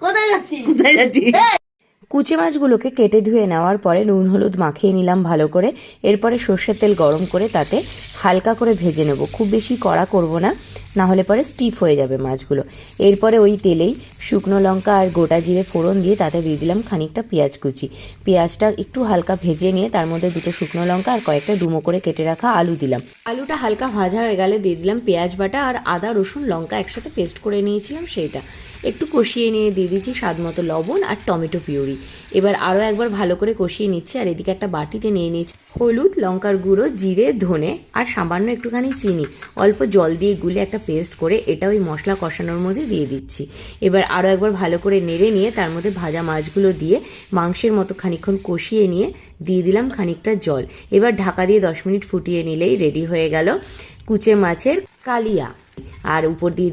কোথায় যাচ্ছি? কুচে মাছগুলোকে কেটে ধুয়ে নেওয়ার পরে নুন হলুদ মাখিয়ে নিলাম ভালো করে। এরপরে সর্ষের তেল গরম করে তাতে হালকা করে ভেজে নেব, খুব বেশি কড়া করব না, না হলে পরে স্টিফ হয়ে যাবে মাছগুলো। এরপরে ওই তেলেই শুকনো লঙ্কা আর গোটা জিরে ফোড়ন দিয়ে তাতে দিয়ে দিলাম খানিকটা পেঁয়াজ কুচি। পেঁয়াজটা একটু হালকা ভেজে নিয়ে তার মধ্যে দুটো শুকনো লঙ্কা আর কয়েকটা ডুমো করে কেটে রাখা আলু দিলাম। আলুটা হালকা ভাজা হয়ে গেলে দিয়ে দিলাম পেঁয়াজ বাটা আর আদা রসুন লঙ্কা একসাথে পেস্ট করে নিয়েছিলাম সেইটা। একটু কষিয়ে নিয়ে দিয়ে দিচ্ছি স্বাদ মতো লবণ আর টমেটো পিউরি। এবার আরও একবার ভালো করে কষিয়ে নিচ্ছি। আর এদিকে একটা বাটিতে নিয়ে নিচ্ছি হলুদ, লঙ্কার গুঁড়ো, জিরে, ধনে আর সামান্য একটুখানি চিনি অল্প জল দিয়ে গুলে একটা পেস্ট করে এটা ওই মশলা কষানোর মধ্যে দিয়ে দিচ্ছি। এবার আরও একবার ভালো করে নেড়ে নিয়ে তার মধ্যে ভাজা মাছগুলো দিয়ে মাংসের মতো খানিকক্ষণ কষিয়ে নিয়ে দিয়ে দিলাম খানিকটা জল। এবার ঢাকা দিয়ে 10 মিনিট ফুটিয়ে নিলেই রেডি হয়ে গেল কুচে মাছের কালিয়া। আর উপর দিয়ে